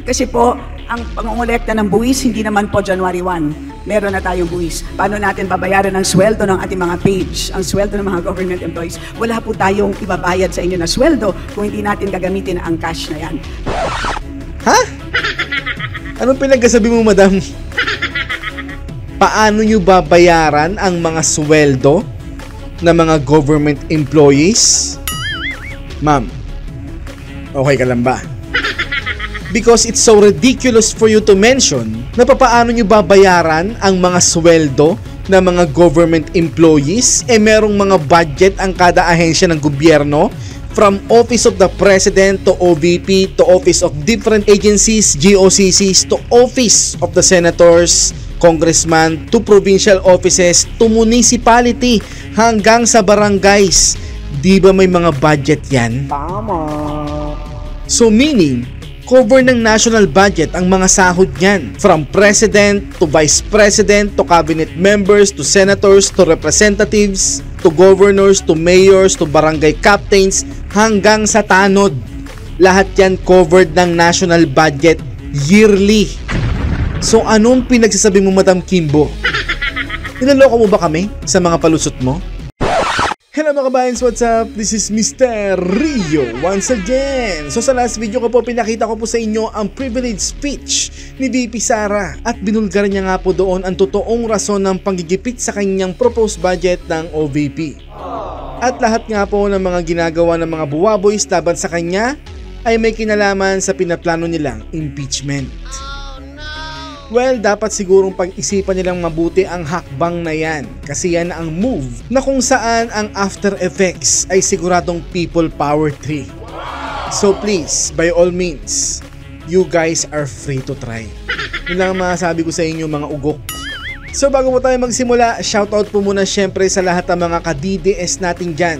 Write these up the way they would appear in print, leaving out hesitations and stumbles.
Kasi po, ang pangongolekta ng buwis, hindi naman po January 1. Meron na tayong buwis. Paano natin babayaran ang sweldo ng ating mga page, ang sweldo ng mga government employees? Wala po tayong ibabayad sa inyo na sweldo kung hindi natin gagamitin ang cash na yan. Ha? Anong pinagsasabi mo, madam? Paano nyo babayaran ang mga sweldo ng mga government employees? Ma'am, okay ka lang ba? Because it's so ridiculous for you to mention na papaano nyo babayaran ang mga sweldo ng mga government employees. Merong mga budget ang kada ahensya ng gobyerno, from Office of the President to OVP to Office of different agencies, GOCCs to Office of the Senators, Congressman to provincial offices to municipality hanggang sa barangays. Di ba may mga budget yan? Tama. So meaning, cover ng national budget ang mga sahod niyan. From President to Vice President to Cabinet members to Senators to Representatives to Governors to Mayors to Barangay Captains hanggang sa tanod. Lahat yan covered ng national budget yearly. So anong pinagsasabi mo, Madam Kimbo? Nilaloko mo ba kami sa mga palusot mo? Hello mga kabayans, what's up? This is Mr. Rio once again. So sa last video ko po, pinakita ko po sa inyo ang privilege speech ni VP Sara at binulgar niya nga po doon ang totoong rason ng panggigipit sa kanyang proposed budget ng OVP. At lahat nga po ng mga ginagawa ng mga buwaboys laban sa kanya ay may kinalaman sa pinaplano nilang impeachment. Well, dapat sigurong pag-isipan nilang mabuti ang hakbang na yan kasi yan ang move na kung saan ang after effects ay siguradong people power tree. So please, by all means, you guys are free to try. Yun lang ang masasabi ko sa inyo mga ugok. So bago po tayo magsimula, shoutout po muna syempre sa lahat ng mga ka-DDS natin dyan.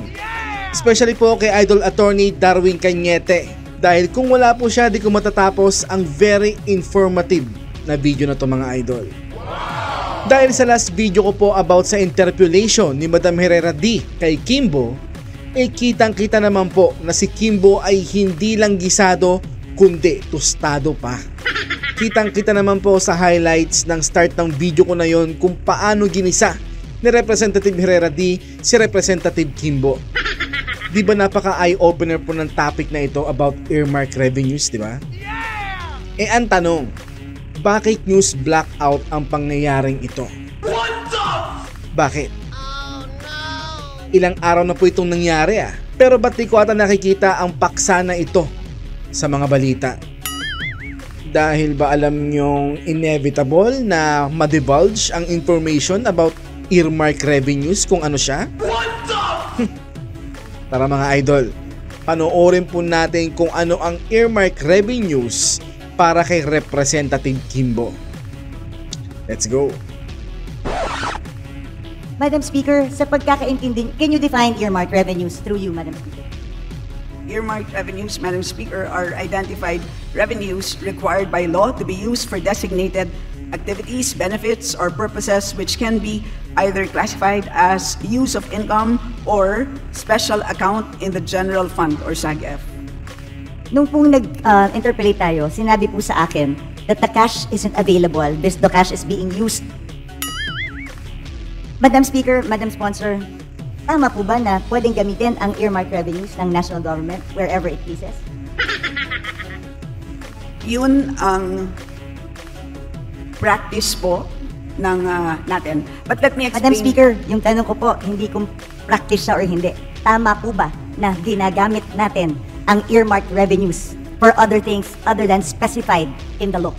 Especially po kay Idol Attorney Darwin Cañete. Dahil kung wala po siya, di ko matatapos ang very informative na video na to mga idol. Dahil sa last video ko po about sa interpolation ni Madam Herrera D kay Kimbo, kitang kita naman po na si Kimbo ay hindi lang gisado kundi tostado pa. Kitang kita naman po sa highlights ng start ng video ko na yon kung paano ginisa ni Representative Herrera D si Representative Kimbo. Di ba napaka eye-opener po ng topic na ito about earmark revenues, di ba? Ang tanong, bakit news blackout ang pangyayaring ito? Bakit? Ilang araw na po itong nangyari pero ba't di ko ata nakikita ang paksa na ito sa mga balita? Dahil ba alam nyong inevitable na ma-divulge ang information about earmark revenues kung ano siya? Tara mga idol, panoorin po natin kung ano ang earmark revenues para kay Representative Kimbo. Let's go. Madam Speaker, sa pagkakaintindi, can you define earmark revenues through you, Madam Speaker? Earmarked revenues, Madam Speaker, are identified revenues required by law to be used for designated activities, benefits, or purposes which can be either classified as use of income or special account in the general fund or SAGF. Nung pong nag-interpolate tayo, sinabi po sa akin that the cash isn't available because the cash is being used. Madam Speaker, Madam Sponsor, tama po ba na pwedeng gamitin ang earmark revenues ng national government wherever it pleases? Yun ang practice po ng natin. But let me explain. Madam Speaker, yung tanong ko po, hindi kung practice siya or hindi. Tama po ba na ginagamit natin ang earmarked revenues for other things other than specified in the law?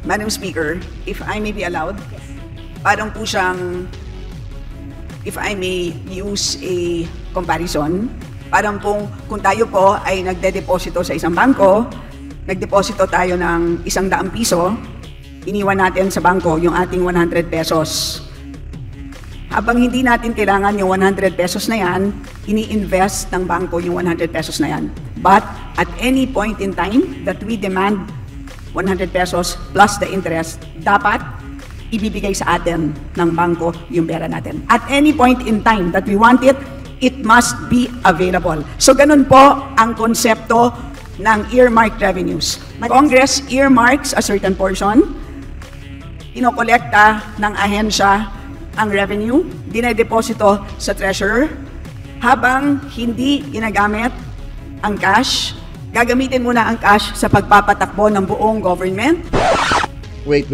Madam Speaker, if I may be allowed, parang po siyang, if I may use a comparison, parang pong kung tayo po ay nagde-deposito sa isang bangko, nagdeposito tayo ng 100 piso, iniwan natin sa bangko yung ating 100 pesos. Habang hindi natin kailangan yung 100 pesos na yan, ini-invest ng bangko yung 100 pesos na yan. But at any point in time that we demand 100 pesos plus the interest, dapat ibibigay sa atin ng bangko yung pera natin. At any point in time that we want it, it must be available. So ganun po ang konsepto ng earmarked revenues. Congress earmarks a certain portion, inokolekta ng ahensya ang revenue, dinedeposito sa treasurer, habang hindi ginagamit ang cash, gagamitin muna ang cash sa pagpapatakbo ng buong government. Wait.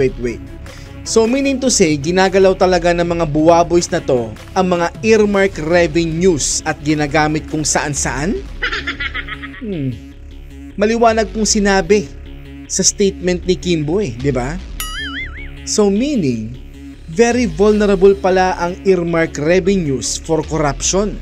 So meaning to say, ginagalaw talaga ng mga buwaboys na to ang mga earmark revenues at ginagamit kung saan-saan? Maliwanag pong sinabi sa statement ni Kimbo di ba? So meaning, very vulnerable pala ang earmark revenues for corruption.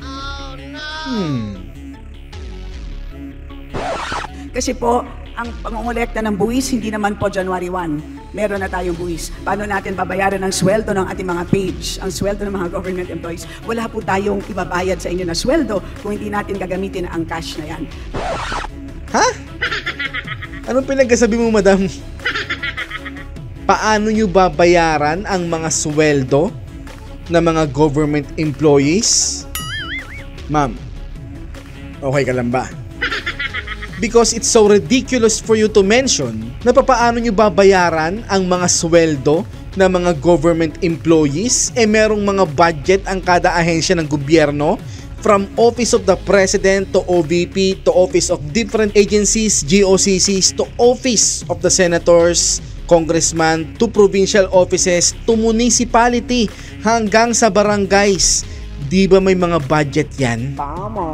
Kasi po, ang pangongolekta ng buwis, hindi naman po January 1. Meron na tayong buwis. Paano natin babayaran ang sweldo ng ating mga page, ang sweldo ng mga government employees? Wala po tayong ibabayad sa inyo na sweldo kung hindi natin gagamitin ang cash na yan. Ha? Anong pinagsasabi mo, madam? Paano nyo babayaran ang mga sweldo ng mga government employees? Ma'am, okay ka lang ba? Because it's so ridiculous for you to mention na papaano nyo babayaran ang mga sweldo ng mga government employees merong mga budget ang kada ahensya ng gobyerno, from Office of the President to OVP to Office of different agencies, GOCCs to Office of the Senators, Congressman to provincial offices to municipality hanggang sa barangays. Di ba may mga budget yan? Tama.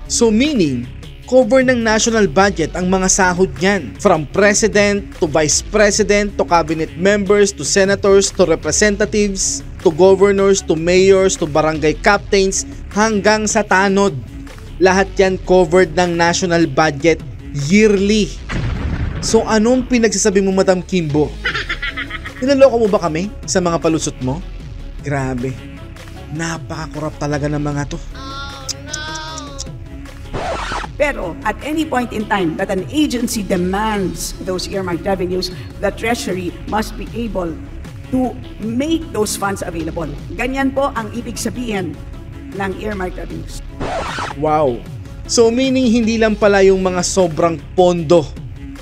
So meaning, cover ng national budget ang mga sahod niyan. From President to Vice President to Cabinet members to Senators to Representatives to Governors to Mayors to Barangay Captains hanggang sa tanod. Lahat yan covered ng national budget yearly. So anong pinagsasabi mo, Madam Kimbo? Nilaloko mo ba kami sa mga palusot mo? Grabe. Napaka-corrupt talaga ng mga to. Pero at any point in time that an agency demands those earmarked revenues, the Treasury must be able to make those funds available. Ganyan po ang ibig sabihin ng earmarked revenues. Wow. So meaning hindi lang pala yung mga sobrang pondo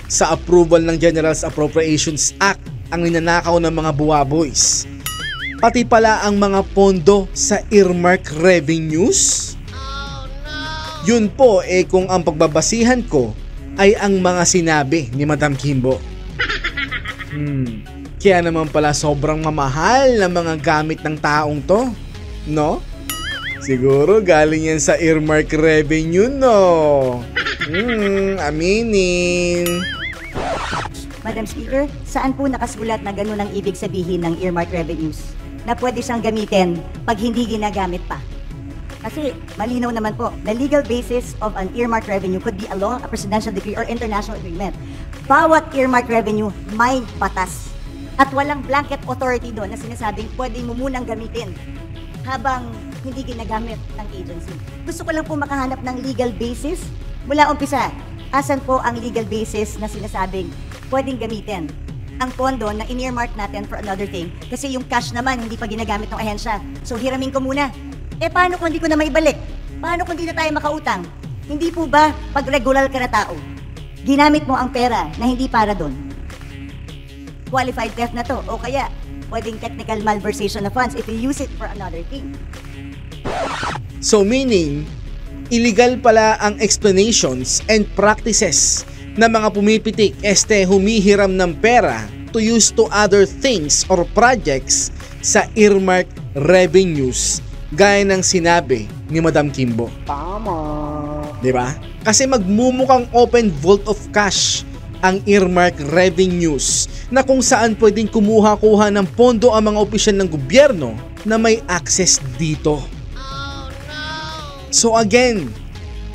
sa approval ng General Appropriations Act ang ninanakaw ng mga buwaboys. Pati pala ang mga pondo sa earmarked revenues. Yun po kung ang pagbabasihan ko ay ang mga sinabi ni Madam Kimbo. Kaya naman pala sobrang mamahal ng mga gamit ng taong to, no? Siguro galing yan sa earmark revenue, no? Aminin. Madam Speaker, saan po nakasulat na gano'n ang ibig sabihin ng earmark revenues? Na pwede siyang gamitin pag hindi ginagamit pa? Kasi malinaw naman po, the legal basis of an earmark revenue could be a law, a presidential decree, or international agreement. Bawat earmark revenue may batas. At walang blanket authority doon na sinasabing pwede mo munang gamitin habang hindi ginagamit ng agency. Gusto ko lang po makahanap ng legal basis mula umpisa. Asan po ang legal basis na sinasabing pwedeng gamitin ang pondo na in-earmark natin for another thing? Kasi yung cash naman hindi pa ginagamit ng ahensya. So hiramin ko muna. Paano kung hindi ko na maibalik? Paano kung hindi na tayo makautang? Hindi po ba pag regular ka na tao, ginamit mo ang pera na hindi para doon? Qualified theft na to. O kaya, pwedeng technical malversation of funds if you use it for another thing. So meaning, illegal pala ang explanations and practices na mga pumipitik humihiram ng pera to use to other things or projects sa earmark revenues. Gaya ng sinabi ni Madam Kimbo. Tama. Diba? Kasi magmumukhang open vault of cash ang earmark revenues na kung saan pwedeng kumuha-kuha ng pondo ang mga opisyal ng gobyerno na may access dito. So again,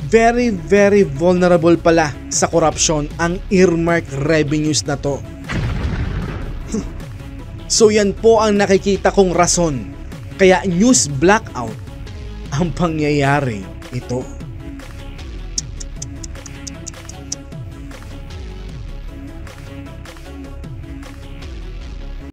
very very vulnerable pala sa corruption ang earmark revenues na to. So yan po ang nakikita kong rason kaya news blackout ang pangyayari ito.